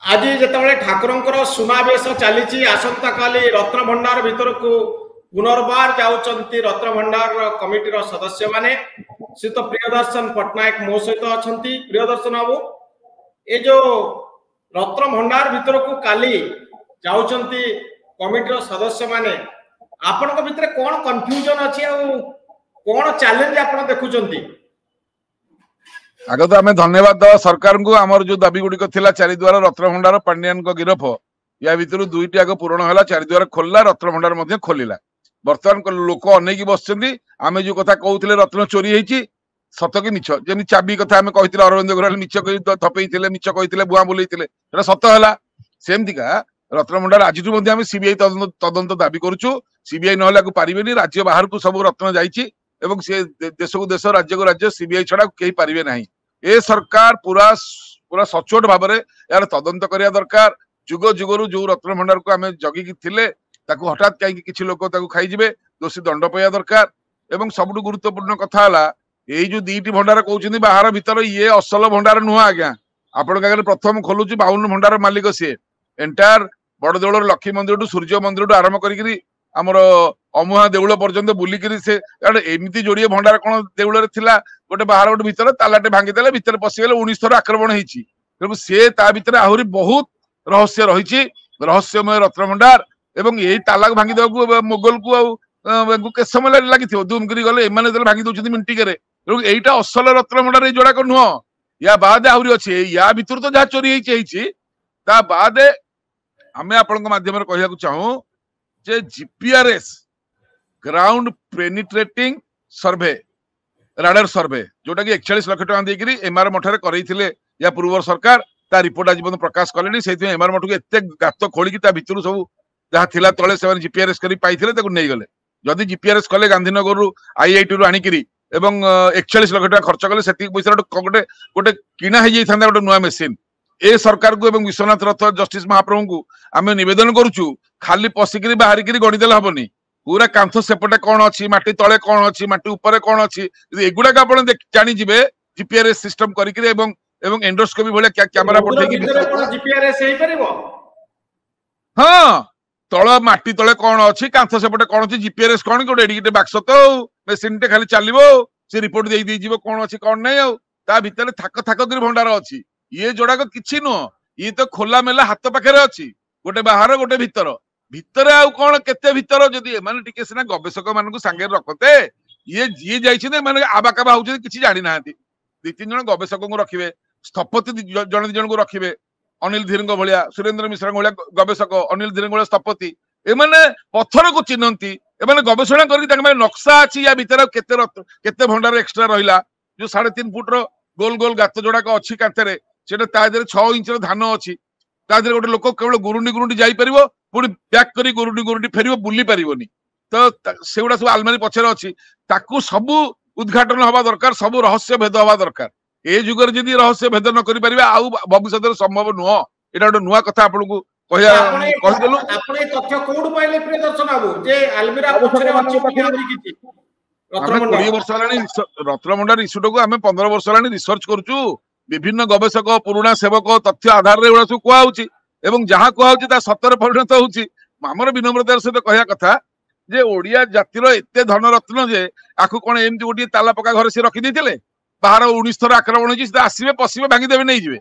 आज जिते ठाकुर सुनावेश चली आसंता काली रत्न भंडार भीतर को पुनर्बार जाऊँच रत्न भंडार कमिटी सदस्य माने सी तो प्रियदर्शन पट्टनायक मो सहित अच्छा प्रियदर्शन बाबू ये जो रत्न भंडार भीतर को काली जाऊँच कमिटी सदस्य माने आपण भितर कौन कन्फ्यूजन अच्छी कौन चैलेंज आप देखुं आग तो आम धन्यवाद सरकार को आमर जो दाबी गुड़िक थिला चारिद्वार रत्नभंडार पांडियान को गिरफ या भितर दुईटी आग पूरण है चारिद्वार खोलला रत्नभंडार खोलिला बर्तमान लोक अनेक बस आम जो कथा कहते रत्न चोरी होती सत कि मिछ जमी चाबी कथा आम कही अरविंद गोराल मिछ थपे मिछ कही बुआ बुले सत है सेमतिका रत्नभंडार आज आम सीबीआई तदंत दाबी करुचु सीबीआई ना पारे राज्य बाहर को सब रत्न जाइए देश को देश राज्य को राज्य सीबीआई छड़ा कहीं पारे ना ए सरकार पूरा पूरा सचोट भाव में यार तदंत करने दरकार जुग जुगरु जो रत्न भंडार को आम जगिकी थिले हठात कहीं किसी लोक खाईजे दोषी दंड पाइबा दरकार एवं सबुठ गुरुत्वपूर्ण कथा है जो दीटी भंडार कहते बाहर भीतर ये असल भंडार नुह आज्ञा आपण आगे प्रथम खोलुची 52 भंडार मालिक सी एंटायर बड़ देउल लक्ष्मी मंदिर सूर्य मंदिर आरंभ करी आमर अमुहा देउल पर्यंत बुलिकी से एमती जोड़े भंडार कौन देउल गोटे बाहर गोटे भीतर तालाटे भांगीदे भीतर पशिगले 19 थर आक्रमण होती सी भितर आहरी बहुत रहस्य रही रहस्यमय रत्न भंडार एवं यही ताला भांगीदेवा मोगल को के समय लगी दुमगिरी गले एम भांगी दौरान मिंटिके यहीटा असल रत्न भंडार ये जोड़ाक नुह या बाद आहरी अच्छे या भितर तो जहाँ चोरी होता बाद आम आपण माध्यम कहूँ चाहूँ जे जीपीआरएस ग्राउंड पेनिट्रेटिंग सर्वे राडार सर्वे जोटा कि 41 लाख टका देकरी एमआर मठरे करैथिले या पूर्व सरकार ता रिपोर्ट आज पन प्रकाश कलेनी सेति एमआर मठ को एते गात खोली ता भितरु सब जहाँ थिला तळे से जीपीआरएस करी पाइथिले ताको नै गले जदि जीपीआरएस कले गांधीनगर रु आईआईटी रु आनिकरी एवं 41 लाख टका खर्च कले सेति पैसा गोटे गोटे किना हे जाइथांदा गोटे नुआ मेसिन ए सरकार को एवं विश्वनाथ रथ जस्टिस महाप्रभु को आम निवेदन करुचु खाली पशिकी बाहरिकी गणिदेले हबनी पूरा कांथ सेपटे कौन अच्छी माटी तले कौन अच्छी माटी ऊपर कौन अच्छी एगुड़ाक आप जानीजे जीपीआरएस सिस्टम करके एंडोस्कोपी भाया कैमेरा पठे हाँ तल माटी तले कौन अच्छी कांथ सेपटे कौन अच्छी जीपीआरएस कौन गोटे एडिटे बाक्स तो मेसीन टे खाली चलो सी रिपोर्ट दे कौन अच्छी कौन नहीं भितर थाक थाक भंडार अच्छी ये जोड़ाक किसी नुह ये तो खोला मेला हाथ पाखे अच्छी गोटे बाहर गोटे भितर भितर आउ कौन केते भितर जदि एमाने टिके सिना गवेषक मानकु संगे रखते ये जी जाइछिने माने आबाकाबा होउछि किछि जानि नाहंती 2-3 जन गवेषक को रखिबे स्थपति जन 2 जन को रखिबे अनिल धीरंग भलिया सुरेंद्र मिश्रा भलिया गवेषक अनिल धीरंग भलिया स्थपति एमाने पत्थर को चिन्हंती एमाने गवेषणा करी ताके माने नक्शा अछि या भितर केते भंडार एक्स्ट्रा रहिला जो 3.5 फुट रो गोल गोल गात जोड़ाक अछि कांथरे सेटा ता देरे 6 इंच रो धान अछि ता देरे गोटे लोक केवल गुरुंडी गुरुंडी जाई परिबो पुणी पैक करी गुरुंडी गुरुंडी फेरिबो बुली परिबोनी तो सेगुड़ा सब आलमारी पछरे अछि ताकू सब उद्घाटन हवा दरकार सब रहस्य भेद हवा दरकार ए जुगर जदी रहस्य भेद न करि परिबा आउ भविष्यत संभव नुह एटा गोटे नुआ कथा आपनको कहया कहदेलु आपने तथ्य कोड पाइले प्रियदर्शन बाबू जे आलमारी पछरे अछि किछि रत्न 20 वर्ष लानी रत्न भंडार इस्यूटो को आमे 15 वर्ष लानी रिसर्च करछु विभिन्न गवेषक पुराणा सेवक तथ्य आधार रे एडा सब कुआ होछि एवं जहाँ कहूँ सतर परिणत होमर विनम्रतार सहित कहया कथा जे ओडिया जातिर एते धन रत्न जे आखु कौन एमती गोटे ताला पका घर से रखी देते बाहर 19 थर आक्रमण होती आसवे पशिबे भांगीदेवे नहीं जी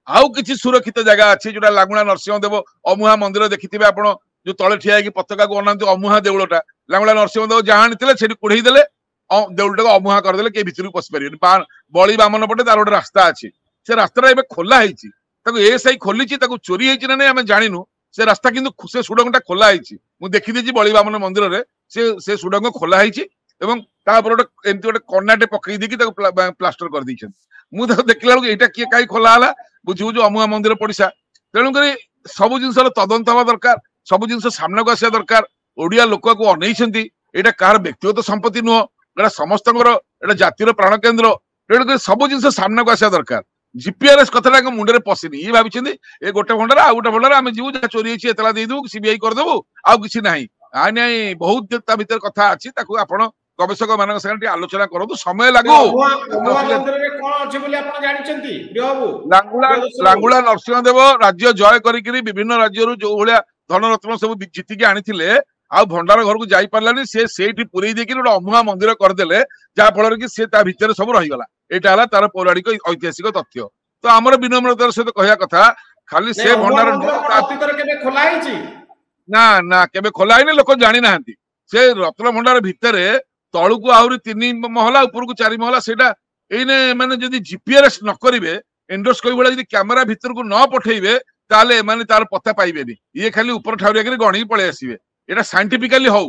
आउ किसी सुरक्षित जगह अच्छी जोटा लागुणा नरसिंहदेव अमुहा मंदिर देखिथे आप जो तले ठिया पताका को अना अमुहा देउलटा लागुणा नरसिंहदेव जहाँ आनी कुड़े देले देउलटा अमुहा करदे कई भितर पशि पारे बड़ी बामन पटे तार गोटे रास्ता अच्छी से रास्ता खोला होती एसआई खोली चोरी होती ना आम जानिनु से रास्ता किंतु से सुडंगटा खोला होती मु देखी देछि बड़ी बामन मंदिर रे से सुडंग खोला होती एवं एमती गोटे कनाटे पकई देकी प्लास्टर कर दी मु देखला यहाँ किए कहीं खोला है बुझी बुझू अमुहा मंदिर पड़िशा तेणुक सब जिन तदंत हवा दरकार सब जिन सामना को आसा दरकार ओडिया लोक को अनेइछंती एटा कार व्यक्तिगत संपत्ति नुह एटा समस्त जातिर प्राण केन्द्र तेणुक सब जिन सामना को आसा दरकार जीपीआरएस कथा मुंडे पशिनी ये भाई ए गोटे भंडार आ गोटे भंडार आम जीव जहाँ चोरी होता देदेबू सीबीआई करदेबू आउ कि ना आई बहुत भितर कथा अच्छी आपड़ ଗବେଷକ ମାନଙ୍କ ସାଙ୍ଗରେ ଆଲୋଚନା କରନ୍ତୁ, ସମୟ ଲାଗୁ। ଲାଙ୍ଗୁଳା ନରସିଂହଦେବ ରାଜ୍ୟ ଜୟ କରିକିରି ବିଭିନ୍ନ ରାଜ୍ୟରୁ ଯୋଉ ଭଳିଆ ଧନରତ୍ନ ସବୁ ଜିତିକି ଆଣିଥିଲେ ଆଉ ଭଣ୍ଡାର ଘରକୁ ଯାଇ ପାରିଲାନି, ସେ ସେଇଠି ପୁରେଇ ଦେଇକି ଗୋଟେ ଅମୁହା ମନ୍ଦିର କରିଦେଲେ, ଯାହା ଫଳରେ କି ସେ ତା ଭିତରେ ସବୁ ରହିଗଲା। ଏଇଟା ହେଲା ତାର ପୌରାଣିକ ଐତିହାସିକ ତଥ୍ୟ। ତ ଆମର ବିନମ୍ରତାର ସହିତ କହିବା କଥା, ଖାଲି ସେ ଭଣ୍ଡାର ନା ନା କେବେ ଖୋଲା ହେଇନି, ଲୋକ ଜାଣି ନାହାନ୍ତି। ସେ ରତ୍ନ ଭଣ୍ଡାର ଭିତରେ ତଳକୁ ଆହୁରି 3 ମହଲା ଉପରକୁ 4 ମହଲା, ସେଇଟା ଏଇନେ ମାନେ ଯଦି ଜିପିଆରଏସ୍ ନ କରିବେ, ଏଣ୍ଡୋସ୍କୋପି ଭଳିଆ ଯଦି କ୍ୟାମେରା ଭିତରକୁ ନ ପଠେଇବେ, ତାହେଲେ ଏମାନେ ତାର ପତା ପାଇବେନି। ଇଏ ଖାଲି ଉପର ଠାଉରିଆକିରି ଗଣିକି ପଳେଇ ଆସିବେ। ଏଇଟା ସାଇଣ୍ଟିଫିକାଲି ହଉ,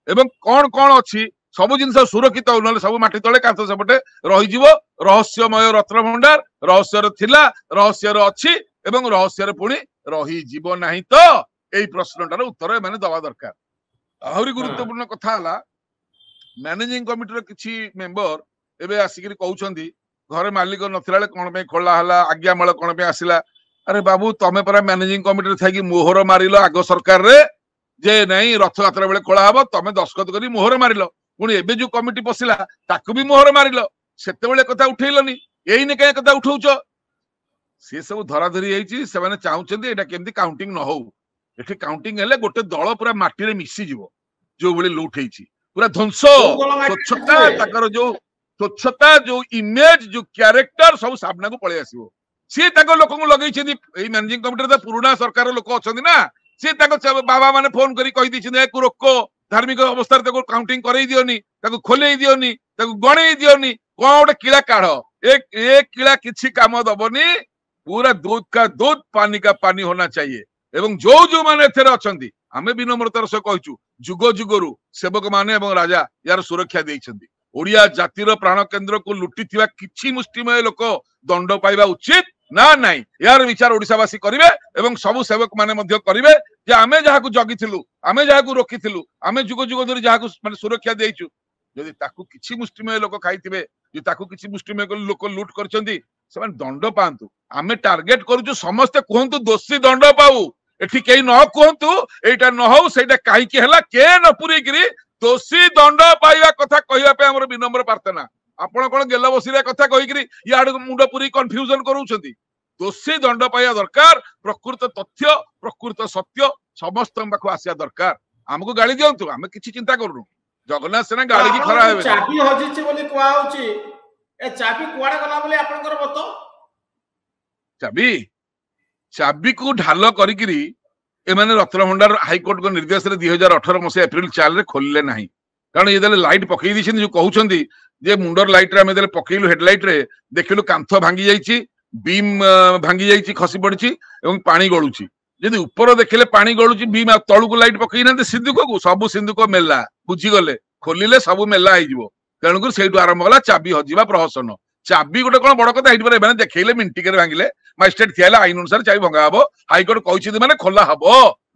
ଏବଂ କଣ କଣ ଅଛି ସବୁ ଜିନିଷ ସୁରକ୍ଷିତ ହଉ, ନହେଲେ ସବୁ ମାଟି ତଳେ କାନ୍ଥ ସେପଟେ ରହିଯିବ। ରହସ୍ୟମୟ ରତ୍ନ ଭଣ୍ଡାର ରହସ୍ୟରେ ଥିଲା, ରହସ୍ୟରେ ଅଛି ଏବଂ ରହସ୍ୟରେ ପୁଣି ରହିଯିବ ନାହିଁ। ତ ଏଇ ପ୍ରଶ୍ନଟାର ଉତ୍ତର ଏମାନେ ଦବା ଦରକାର। ଆହୁରି ଗୁରୁତ୍ୱପୂର୍ଣ୍ଣ କଥା ହେଲା, ମ୍ୟାନେଜିଂ କମିଟିର କିଛି ମେମ୍ବର ଏବେ ଆସିକିରି କହୁଛନ୍ତି ଘରେ ମାଲିକ ନଥିଲା ବେଳେ କଣ ପାଇଁ ଖୋଲା ହେଲା, ଆଜ୍ଞାମାଳ କଣ ପାଇଁ ଆସିଲା। ଆରେ ବାବୁ, ତମେ ପରା ମ୍ୟାନେଜିଂ କମିଟିରେ ଥାଇକି ମୋହର ମାରିଲ ଆଗ ସରକାରରେ ଯେ ନାଇଁ ରଥଯାତ୍ରା ବେଳେ ଖୋଲା ହବ, ତମେ ଦସ୍ତଖତ କରି ମୋହର ମାରିଲ। ପୁଣି ଏବେ ଯୋଉ କମିଟି ପଶିଲା ତାକୁ ବି ମୋହର ମାରିଲ, ସେତେବେଳେ କଥା ଉଠେଇଲନି, ଏଇନେ କାହିଁ କଥା ଉଠଉଛ? ସେ ସବୁ ଧରାଧରି ହେଇଛି। ସେମାନେ ଚାହୁଁଛନ୍ତି ଏଇଟା କେମିତି କାଉଣ୍ଟିଂ ନ ହଉ। ଏଠି କାଉଣ୍ଟିଂ ହେଲେ ଗୋଟେ ଦଳ ପୁରା ମାଟିରେ ମିଶିଯିବ, ଯୋଉ ଭଳି ଲୁଟ ହେଇଛି, ପୁରା ଧ୍ୱଂସ। ସ୍ୱଚ୍ଛତା, ତାଙ୍କର ଯୋଉ ସ୍ୱଚ୍ଛତା, ଯୋଉ ଇମେଜ, ଯୋଉ କ୍ୟାରେକ୍ଟର ସବୁ ସାମ୍ନାକୁ ପଳେଇ ଆସିବ। ସିଏ ତାଙ୍କ ଲୋକଙ୍କୁ ଲଗେଇଛନ୍ତି। ଏଇ ମ୍ୟାନେଜିଂ କମିଟିରେ ତ ପୁରୁଣା ସରକାର ଲୋକ ଅଛନ୍ତି ନା, ସିଏ ତାଙ୍କ ବାବା ମାନେ ଫୋନ କରି କହିଦେଇଛନ୍ତି ଏକୁ ରୋକ, ଧାର୍ମିକ ଅବସ୍ଥାରେ ତାକୁ କାଉଣ୍ଟିଂ କରେଇ ଦିଅନି, ତାକୁ ଖୋଲେଇ ଦିଅନି, ତାକୁ ଗଣେଇ ଦିଅନି, କଣ ଗୋଟେ କିଳା କାଢ। ଏ କିଳା କିଛି କାମ ଦବନି। ପୁରା दूध का दूध पानी का पानी होना चाहिए। ଏବଂ ଯୋଉ ମାନେ ଏଥିରେ ଅଛନ୍ତି, ଆମେ ବିନମ୍ରତାର ସହ କହିଛୁ, ଯୁଗ ଯୁଗରୁ ସେବକ ମାନେ ଏବଂ ରାଜା ୟାର ସୁରକ୍ଷା ଦେଇଛନ୍ତି। ଓଡିଆ ଜାତିର ପ୍ରାଣ କେନ୍ଦ୍ରକୁ ଲୁଟିଥିବା କିଛି ମୁଷ୍ଟିମୟ ଲୋକ ଦଣ୍ଡ ପାଇବା ଉଚିତ ନା ନାହିଁ, ଏହାର ବିଚାର ଓଡିଶାବାସୀ କରିବେ ଏବଂ ସବୁ ସେବକ ମାନେ ମଧ୍ୟ କରିବେ ଯେ ଆମେ ଯାହାକୁ ଜଗିଥିଲୁ, ଆମେ ଯାହାକୁ ରୋକିଥିଲୁ, ଆମେ ଯୁଗ ଯୁଗ ଧରି ଯାହାକୁ ମାନେ ସୁରକ୍ଷା ଦେଇଛୁ, ଯଦି ତାକୁ କିଛି ମୁଷ୍ଟିମୟ ଲୋକ ଖାଇଥିବେ, ଯଦି ତାକୁ କିଛି ମୁଷ୍ଟିମୟ ଲୋକ ଲୁଟ କରିଛନ୍ତି, ସେମାନେ ଦଣ୍ଡ ପାଆନ୍ତୁ। ଆମେ ଟାର୍ଗେଟ କରୁଛୁ ସମସ୍ତେ କୁହନ୍ତୁ ଦୋଷୀ ଦଣ୍ଡ ପାଉ, ଏଠି କେହି ନ କୁହନ୍ତୁ ଏଇଟା ନ ହଉ, ସେଇଟା କାହିଁକି ହେଲା କେ ନ ପୁରେଇକିରି ଦୋଷୀ ଦଣ୍ଡ ପାଇବା କଥା କହିବା ପାଇଁ ଆମର ବିନମ୍ର ପ୍ରାର୍ଥନା। ଆପଣ କଣ ଗେଲ ବସିବା କଥା କହିକିରି ଇଆଡକୁ ମୁଣ୍ଡ ପୁରେଇ କନଫ୍ୟୁଜନ କରୁଛନ୍ତି। ଦୋଷୀ ଦଣ୍ଡ ପାଇବା ଦରକାର। ପ୍ରକୃତ ତଥ୍ୟ, ପ୍ରକୃତ ସତ୍ୟ ସମସ୍ତଙ୍କ ପାଖକୁ ଆସିବା ଦରକାର। ଆମକୁ ଗାଳି ଦିଅନ୍ତୁ, ଆମେ କିଛି ଚିନ୍ତା କରୁନୁ। ଜଗନ୍ନାଥ ସେନା ଗାଳିକି ଖରା ହେବେ। ଚାବି ହଜିଛି ବୋଲି କୁହାହଉଛି, ଏ ଚାବି କୁଆଡେ ଗଲା ବୋଲି ଆପଣଙ୍କର ମତ? ଚାବିକୁ ଢାଲ କରିକିରି ଏମାନେ ରତ୍ନଭଣ୍ଡାର ହାଇକୋର୍ଟଙ୍କ ନିର୍ଦ୍ଦେଶରେ 2018 ମସିହା ଏପ୍ରିଲ 4ରେ ଖୋଲିଲେ ନାହିଁ। କାରଣ ଇଏ ଦେଲେ ଲାଇଟ୍ ପକେଇ ଦେଇଛନ୍ତି, ଯୋଉ କହୁଛନ୍ତି ଯେ ମୁଣ୍ଡର ଲାଇଟରେ ଆମେ ଦେଲେ ପକେଇଲୁ, ହେଡଲାଇଟ ରେ ଦେଖିଲୁ କାନ୍ଥ ଭାଙ୍ଗି ଯାଇଛି, ବିମ୍ ଭାଙ୍ଗି ଯାଇଛି, ଖସି ପଡିଛି ଏବଂ ପାଣି ଗଳୁଛି। ଯଦି ଉପର ଦେଖିଲେ ପାଣି ଗଳୁଛି, ବିମ୍ ତଳକୁ ଲାଇଟ୍ ପକେଇ ନାହାନ୍ତି ସିନ୍ଦୁକକୁ, ସବୁ ସିନ୍ଦୁକ ମେଲା। ବୁଝିଗଲେ, ଖୋଲିଲେ ସବୁ ମେଲା ହେଇଯିବ। ତେଣୁକରି ସେଇଠୁ ଆରମ୍ଭ ହେଲା ଚାବି ହଜିବା ପ୍ରହସନ। ଚାବି ଗୋଟେ କଣ ବଡ କଥା? ଏଇଠି ଏମାନେ ଦେଖେଇଲେ, ମିନିଟିକରେ ଭାଙ୍ଗିଲେ, ମାଜିଷ୍ଟ୍ରେଟ ଠିଆ ହେଲେ, ଆଇନ ଅନୁସାରେ ଚାବି ଭଙ୍ଗା ହବ। ହାଇକୋର୍ଟ କହିଛନ୍ତି ମାନେ ଖୋଲା ହବ,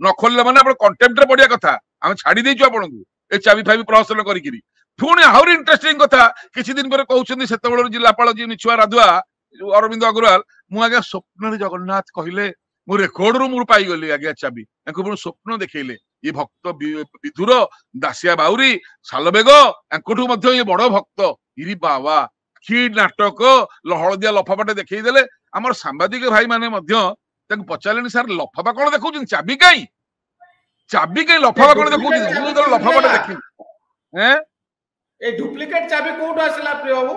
ନ ଖୋଲିଲେ ମାନେ ଆପଣ କଣ୍ଟେମ୍ପ୍ଟରେ ପଡିବା କଥା। ଆମେ ଛାଡି ଦେଇଛୁ ଆପଣଙ୍କୁ ଏ ଚାବି ଫାବି ପ୍ରହସନ କରିକିରି। ପୁଣି ଆହୁରି ଇଣ୍ଟରେଷ୍ଟିଂ କଥା, କିଛି ଦିନ ପରେ କହୁଛନ୍ତି ସେତେବେଳେ ଜିଲ୍ଲାପାଳ ଯିଏ ମିଛୁଆ ରାଧୁଆ ଅରବିନ୍ଦ ଅଗ୍ରୱାଲ, ମୁଁ ଆଜ୍ଞା ସ୍ୱପ୍ନରେ ଜଗନ୍ନାଥ କହିଲେ, ମୁଁ ରେକର୍ଡରୁ ମୁଁ ପାଇଗଲି ଆଜ୍ଞା ଚାବି। ତାଙ୍କୁ ପୁଣି ସ୍ୱପ୍ନ ଦେଖେଇଲେ। ଇଏ ଭକ୍ତ ବିଧୁର, ଦାସିଆ ବାଉରୀ, ସାଲବେଗ, ତାଙ୍କଠୁ ମଧ୍ୟ ଇଏ ବଡ ଭକ୍ତ। ଇରି ବାବା, କି ନାଟକ! ହଳଦିଆ ଲଫାପାଟେ ଦେଖେଇ ଦେଲେ। ଆମର ସାମ୍ବାଦିକ ଭାଇ ମାନେ ମଧ୍ୟ ତାଙ୍କୁ ପଚାରିଲେଣି, ସାର୍ ଲଫାପା କଣ ଦେଖଉଛନ୍ତି, ଚାବି କାଇଁ? ଚାବି କାଇଁ ଲଫାପା କଣ ଦେଖଉଛନ୍ତି? ମୁଁ ଯେତେବେଳେ ଲଫାପାଟେ ଦେଖିଲି, ଏ ଡୁପ୍ଲିକେଟ ଚାବି କୋଉଠୁ ଆସିଲା ପ୍ରିୟ ବାବୁ?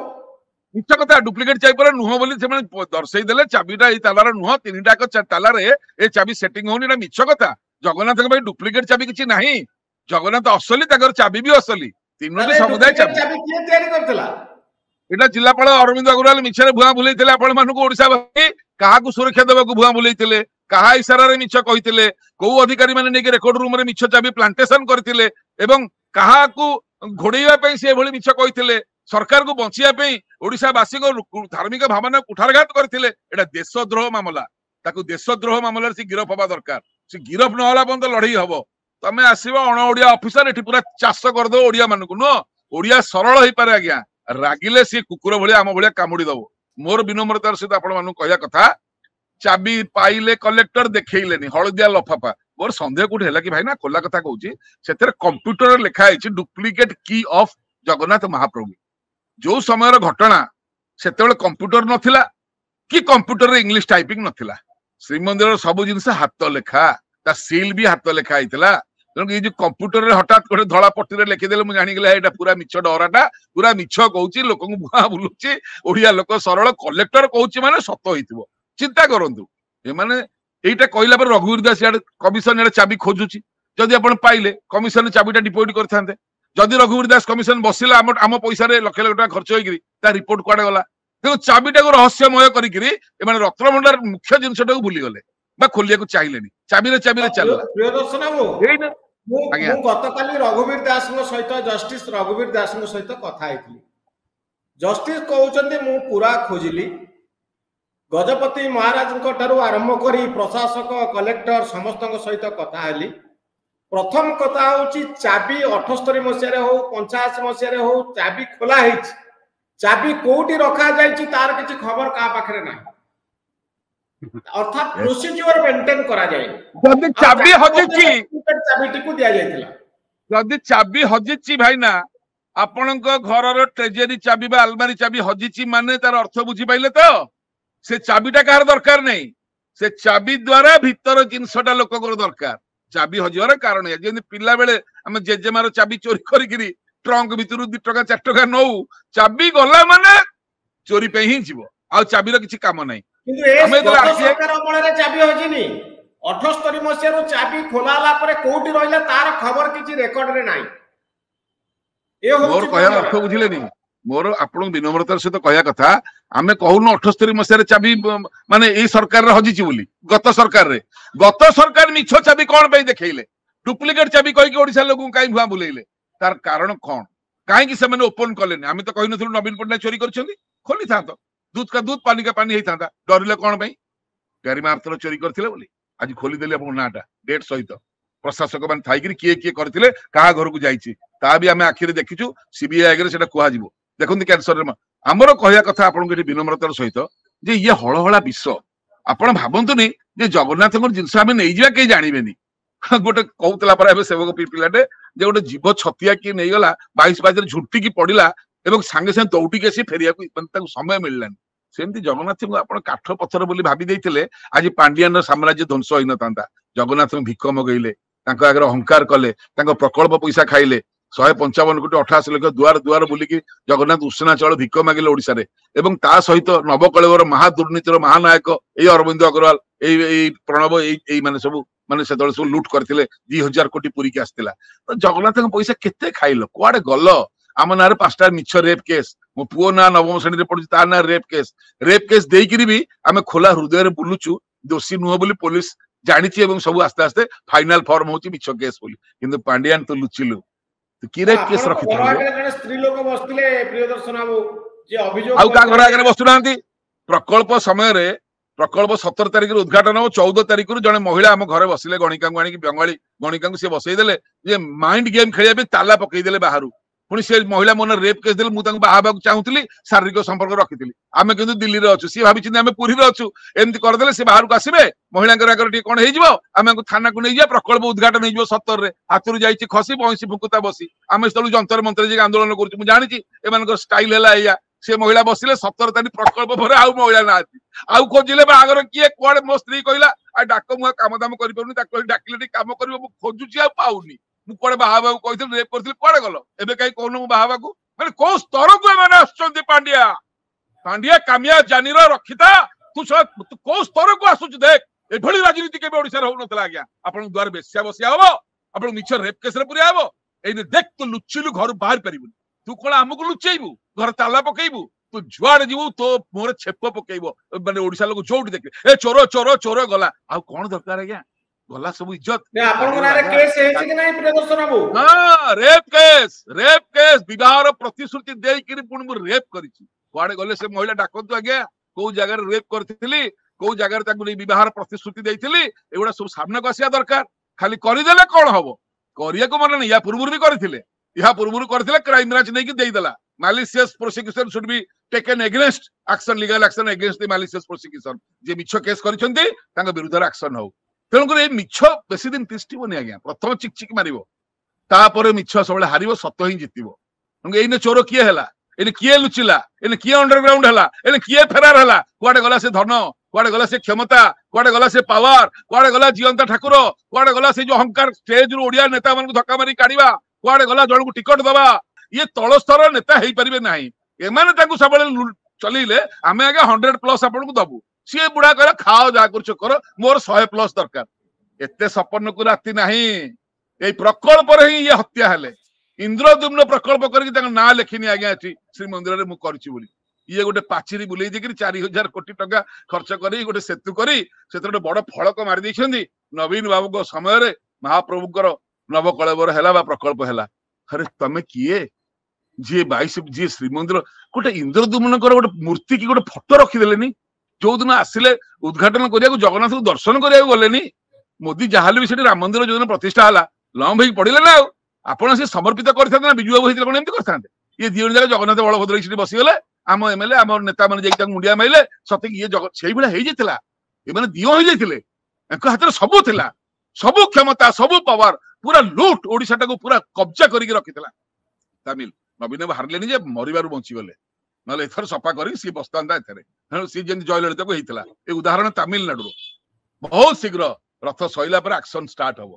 ମିଛ କଥା, ଡୁପ୍ଲିକେଟ ଚାବି ପରେ ନୁହଁ ବୋଲି ସେମାନେ ଦର୍ଶେଇ ଦେଲେ। ଚାବିଟା ଏଇ ତାଲାର ନୁହଁ, 3ଟା ତାଲାରେ ଏ ଚାବି ସେଟିଂ ହଉନି, ଏଟା ମିଛ କଥା। ଜଗନ୍ନାଥଙ୍କ ପାଇଁ ଡୁପ୍ଲିକେଟ ଚାବି କିଛି ନାହିଁ। ଜଗନ୍ନାଥ ଅସଲି, ତାଙ୍କର ଚାବି ବି ଅସଲି, 3ଟି ସମୁଦାୟ ଚାବି। କିଏ ତିଆରି କରିଥିଲା? ଏଇଟା ଜିଲ୍ଲାପାଳ ଅରବିନ୍ଦ ଅଗ୍ରୱାଲ ମିଛରେ ଭୁଆଁ ବୁଲେଇଥିଲେ ଆପଣ ମାନଙ୍କୁ। ଓଡିଶାବାସୀ କାହାକୁ ସୁରକ୍ଷା ଦେବାକୁ ଭୁଆଁ ବୁଲେଇଥିଲେ, କାହା ଇସାରାରେ ମିଛ କହିଥିଲେ, କୋଉ ଅଧିକାରୀ ମାନେ ନେଇକି ରେକର୍ଡ ରୁମରେ ମିଛ ଚାବି ପ୍ଲାଣ୍ଟେସନ କରିଥିଲେ ଏବଂ କାହାକୁ ଘୋଡେଇବା ପାଇଁ ସେ ଏଭଳି ମିଛ କହିଥିଲେ, ସରକାରକୁ ବଞ୍ଚିବା ପାଇଁ ଓଡିଶାବାସୀଙ୍କ ଧାର୍ମିକ ଭାବନା କୁଠାରଘାତ କରିଥିଲେ। ଏଇଟା ଦେଶଦ୍ରୋହ ମାମଲା। ତାକୁ ଦେଶଦ୍ରୋହ ମାମଲାରେ ସେ ଗିରଫ ହବା ଦରକାର। ସେ ଗିରଫ ନହେଲା ପର୍ଯ୍ୟନ୍ତ ଲଢେଇ ହବ। ତମେ ଆସିବ ଅଣ ଓଡିଆ ଅଫିସର, ଏଠି ପୁରା ଚାଷ କରିଦବ ଓଡିଆ ମାନଙ୍କୁ। ନୁହଁ, ଓଡିଆ ସରଳ ହେଇପାରେ ଆଜ୍ଞା, ରାଗିଲେ ସିଏ କୁକୁର ଭଳିଆ ଆମ ଭଳିଆ କାମୁଡି ଦବ। ମୋର ବିନମ୍ରତାର ସହିତ ଆପଣ ମାନଙ୍କୁ କହିବା କଥା, ଚାବି ପାଇଲେ କଲେକ୍ଟର, ଦେଖେଇଲେନି, ହଳଦିଆ ଲଫାଫା। ମୋର ସନ୍ଦେହ କୋଉଠି ହେଲା କି ଭାଇ, ନା ଖୋଲା କଥା କହୁଛି, ସେଥିରେ କମ୍ପ୍ୟୁଟରରେ ଲେଖା ହେଇଛି ଡୁପ୍ଲିକେଟ କି ଅଫ जगन्नाथ महाप्रभु जो समय घटना सेतेबेले कंप्यूटर नथिला कि कंप्यूटर इंग्लिश टाइपिंग नथिला श्रीमंदिर सब जिनस हाथ लेखा ता सील भी हाथ लेखा होता तेणु ये कंप्यूटर हठात गोटे धला पट्टी लिखिदेले मुझे जानीगला पूरा मिछ डराटा पूरा मिछ कहूँ लोक बुआ बुलूची ओडिया लोक सरल कलेक्टर कहूँ माने सत हो चिंता करूँ एमाने एटा कहला पर रघुवीर दास यार कमिशन चाबी खोजुची जदि आप पाइले कमिशन चाबीटा डिपोजिट करते जदि रघुवीर दास कमिशन बसिला आम पैसा लक्ष लक्ष टका खर्च होता रिपोर्ट कुआडे गला तेणु चाबीटा को रहस्यमय करी रत्नभंडार मुख्य जिनटा खोलिया खोलिया चाहिए चाबी चलला गतकाली रघुवीर दास सहित जस्टिस रघुवीर दास सहित कथा जस्टिस कहते मु पूरा खोजिली गजपति महाराज ठारू आरंभ करी प्रशासक कलेक्टर समस्त सहित कथा हेली प्रथम कथा हूँ चाबी 78 मसीह हो 85 मसीह हो चाबी खोला है चाबी कोटी रखा जाए तार किसी खबर क्या पाखे ना अर्थात प्रोसीजर मेंटेन करा जाए जदि चाबी हजिची चाबीटी को दिया जायतिला जदि चाबी हजिची भाईना आपणक घरर ट्रेजरी चाबी बा अलमारी चाबी हजिची माने तार अर्थ बुझी पाइले तो से चाबीटा कहार दरकार नहीं से चाबी द्वारा भीतर जिनसटा लोक दरकार चाबी हजिबार कारण है जेमि पिला बेले हम जेजेमार चाबी चोरी करी ट्रंक भितर 2 टका 4 टका नौ चाबी गला माने चोरी पे ही जीवो आ चाबीर किछि काम नहीं चाबी हजिनी 78 मसीह चाबी खोला कोटी रहा तार खबर किसी रेकर्ड रे नहीं मोर कहया अर्थ बुझिले नहीं मोर आपण विनम्रतार सहित कहया कथा आमे कहून 78 मसीह चाबी माने ए सरकार रे हजिची बोली गत सरकार मिछ चाबी कोन पे देखैले डुप्लिकेट चाबी कहि के ओडिसा लोगु काई भुआ बुलेइले तार कारण कोन काहे कि से माने ओपन करलेनी आमे तो कहि नथुल नवीन पटनायक चोरी करछंती खोली थांतो दूध का दूध पानी का पानी होता डरिले कौन गाड़ी मार्तल चोरी करते बोली आज खोलीदेली आप नाटा डेट सहित प्रशासक मान थी किए किए करते क्या घर को जाइए भी आम आखिरी देखीचु सीबीआई आगे से कहु देखते कैंसर आमर कहया कथा आपको ये विनम्रतार सहित जे ये हलहला विष आप भावतुनि जे जगन्नाथ जिनस आम नहीं जा कहीं जानवे गोटे कहला सेवक पिलाटे जे गोटे जीव छतिया किए नहीं गला 22 झुटिकी पड़ा एवं सांगे सांगे दौटिक आसी फेरिया समय मिललानी सेमती जगन्नाथ को आप काठ पत्थर बोली भाभी देते आज पांडियान साम्राज्य ध्वंस हो न था जगन्नाथ भिक्ष मगेले आगे अहंकार कले प्रकल्प पैसा खाइले 155 कोटी 88 लाख दुआर दुआर बुलिकी जगन्नाथ उष्णा चाउल भिक्ष मागिले ओडिशा रे एवं ता सहित नवकलेवर महादुर्नीतिर महानायक ए अरविंद अग्रवाल ए प्रणव ए माने सब माने से सब लुट करथिले 2000 कोटी पुरी के आस्तिला तो जगन्नाथ पैसा केते खाइलो कुआडे गल आम ना 5टा मिछ रेप केस मो पुओ ना 9वीं श्रेणी पढ़ुची तार ना रेप केस देकरी भी आम खोला हृदय बुलुचु दोषी नुह बोली पुलिस जानी एवं सब आस्ते आस्ते फाइनाल फॉर्म होची मिछ केस बोली किंतु पांडियान तो लुचिलु तो की रेप केस रखि स्त्री लोक बसतिले प्रियदर्शन बाबू जे अभियोग आउ का घर आगे बसुनांती प्रकल्प समय रे प्रकल्प 17 तारिख उद्घाटन हो 14 तारिख जड़े महिला आम घर बसिले गणिका आनी बंगाली गणिका सी बसईदे जे माइंड गेम खेलिया ताला पकईदे बाहर पुणी से महिला मन रेप केस देले मुझे बाहा चाहूली शारीरिक संपर्क रखी आम कि दिल्ली में अच्छु सी भाई आम पुरी अच्छु एमती करदे सी बाहर को आसबे महिला आगे कौन हो थाना को नहीं प्रकल्प उद्घाटन हो 17 हाथ जाइए खसी बंशी फुकुता बसी आम स्थल जंतर मंत्र आंदोलन कर जानी एम स्टाइल है से महिला बसिले 17 तारीख प्रकल्प पर आउ महिला ना आउ खोजिले बागर किए कुआडे मो स्त्री कहला आ डाक मु काम दाम करि परनी ताको डाकिले काम करिवो मु खोजुची आ पाउनी मु कोडे बाहाबा को कहिथिल रेप करथिल कोडे गलो एबे काई कोन मु बाहाबा को माने को स्तर को माने आछंती पांड्या कामिया जानीर रखिता तू को स्तर को आसुच देख एभली राजनीति केबे ओडिसा रे होनतला आज्ञा आपन द्वार बेस्या बसिया हबो आपन मिछ रेप केस रे पुरिया हबो एने देख तू लुचिलु घर बाहर परिबु तू कोन हमकु लुचेइबु घर ताला पकेइबु तू जुआड़ जीवु तो मोर छेप पकेइबो माने ओडिसा लोक जोउटी देखबे ए चोर चोर चोर गला आ कोन दरकार आज्ञा गला सब इज्जत ने आपन रे केस हेछि कि नै प्रदर्शन बाबू हां रेप केस विवाहर प्रतिश्रुति देई कि पुण मु रेप करिछि कुआडे गले से महिला डाकंतु आज्ञा को जगह रे रेप करथिली को जगह रे ताकु विवाहर प्रतिश्रुति देइथिली एगुडा सब सामने को आसिया दरकार खाली करि देले कोन हबो करिया को मन नै या पूर्व भी करथिले या पूर्व करथिले क्राइम ब्रांच नै कि देइदला malicious prosecution should be taken against action legal action against the malicious prosecution जे मिछ केस करिसंती तांग विरुद्ध एक्शन हो तेणु कर मिछ बेसी दिन तिष्ठिबनी आज्ञा प्रथम चिक चिक मारिबो तापर मिछ सबले हारिबो सत्य ही जितिबो एने चोर किए है एने किए लुचिला एने किए अंडरग्राउंड है एने किए फेरार है कुआडे गला से धन कुआडे गला से क्षमता कुआडे गला से पावर कुआडे गला जीवंता ठाकुर कुआडे गला से जो अहंकार स्टेज रु ओडिया नेता मान धक्का मारी काढ़ा कुआडे गला जन को टिकट दबा ये तल स्तर नेता हो पारे ना एमाने सब चलैले आम आगे 100+ आपन को दबू सी बुढ़ा कह खाओ जा कर मोर 100+ दरकार एते सपन को राति नाही ए प्रकल्प ही ये हत्या हेले इंद्रदुम्न प्रकल्प करके ना लिखिनी आज्ञा श्रीमंदिर में मुझे बोली ये गोटे पाचेरी बुले 4000 कोटी टका खर्च कर गोटे सेतु करी से बड़ फलक मारी नवीन बाबू समय महाप्रभुकर नवकलेवर है प्रकल्प है अरे तमे किए जी 22 जी श्रीमंदिर गोटे इंद्रदुम्न गोटे मूर्ति की गोटे फोटो रखीदेले जो दिन आसिले उद्घाटन करने जगन्नाथ को दर्शन करने गले मोदी जहां भी राम मंदिर जो दिन प्रतिष्ठा है लंब हो पड़े ना आपड़ से समर्पित करते बिजु बाबू होते कौन करते ये दी जगह जगन्नाथ बलभद्र बसीगले आम एमएलए आम नेता मैंने मुंडिया मारे सत ये से भाया ये दियो हो जाते हाथ में सबू थिला सबू क्षमता सबू पावर पूरा लुट ओडिशा को पूरा कब्जा करके रखी तमिल नवीन हारले जे मरबार बचीगले ना एथर सफा कर सी बसता सी जमी जयललिता को होता ये उदाहरण तमिलनाडु बहुत शीघ्र रथ सैला पर एक्शन स्टार्ट हम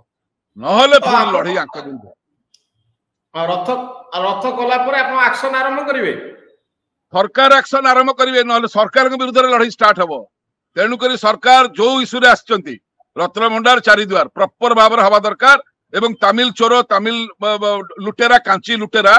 ना लड़े आंक रथ रथ कला पर आप एक्शन आरंभ करेंगे सरकार एक्शन आरंभ करेंगे ना सरकार विरुद्ध लड़ाई स्टार्ट हम तेणुक सरकार जो इश्यू आसचंती रत्नभंडार चारिद्वार प्रॉपर भाव हवा दरकार एवं तमिल चोर तमिल लुटेरा कांची लुटेरा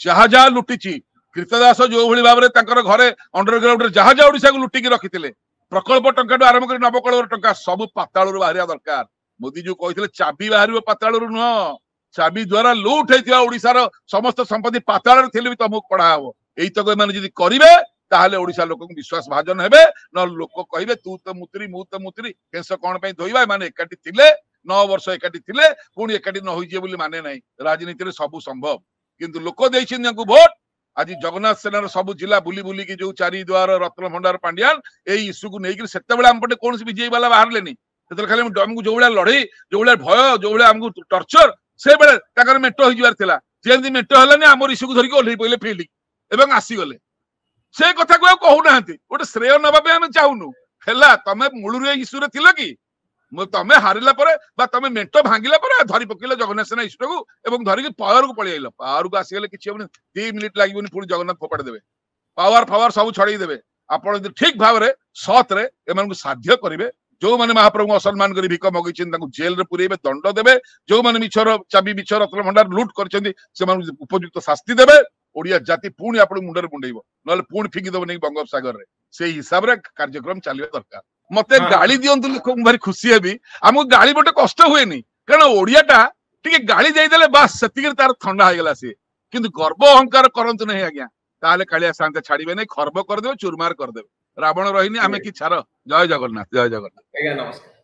जहा जहा लुटिची कृतदास जो भाई भाव में घरे अंडरग्राउंड जहा जहा ओडिशा को लुटिकी रखिते प्रकल्प टंका आरंभ कर नवकलेवर टंका सब पाताल बाहर दरकार मोदी जो कहते चाबी बाहर पाताल नुह चाबी द्वारा लुट होता ओडिशार समस्त संपत्ति पाताल भी तुमको पढ़ा हम यही तक मैंने करेंगे ताहले ओडिशा लोक विश्वास भाजन हेबे न लोक कहिबे तू तो मुतरी मु तो मुतरी केस कोन पे धोइबा माने एकाटी थिले 9 वर्ष एकाटी थिले पुणी एकाटी न होई जे बोली माने नाही राजनीति रे सब संभव किंतु लोक देइछिन जंकु वोट आज जगन्नाथ सेनार सब जिला बुली बुली की जो चारिद्वार रत्नभंडार पांड्यान ए इश्यू को नेकी सेते बेला हम पटे कोनसी बीजेपी वाला बाहर लेनी सेते खाली हम डम को जो बेला लड़ई जो बेला भय जो बेला हमको टॉर्चर से बेले ताकर मेटो हो जिवार थिला जेंदी मेटो हलानी हमर इश्यू को धरि को ओल्ही पइले फील्ड एवं आसी गले से कथा को कहू ना गोटे श्रेय नवा आम चाहूनु है तमे मूल इश्यू थिल कि तमे हारिला पर तमे मेट भांगिला पर धरी पकेल जगन्नाथ सेना इश्यू को एवं धरिकी पावर को पलि आइल पावर को आसीगले किसी 2 मिनिट लगे पुणी जगन्नाथ फोपाड़ी देवे पावर फावर सब छड़े देवे आप ठीक भाव में सत्रे एम साध्य करेंगे जो मैंने महाप्रभु असम्मान कर भिक मगई जेल रे पुरेबे दंड देवे जो मैंने मिछर चाबी मिछ रत्नभंडार लुट कर उपयुक्त शास्ति देवे ओडिया जाति पुणी आप मुंडे मुंडेब ना पुणी फिंगिदेव नहीं बंगोपसागर में से हिसाब से कार्यक्रम चलवा दरकार मत गाड़ी दिंतु लोक भारी खुशी हेबी आमको गाड़ी बटे कष्ट हुए कारण ओडियाटा टी गाड़ी जाइदे बास से तार थंडा होगा सी कि गर्व अहंकार करतु नहीं आज्ञा ताले कालिया शांति छाड़े नहीं खर्ब करदे चुरमार करदे रावण रही आम कि छार जय जगन्नाथ जय जगन्नाथ। नमस्कार।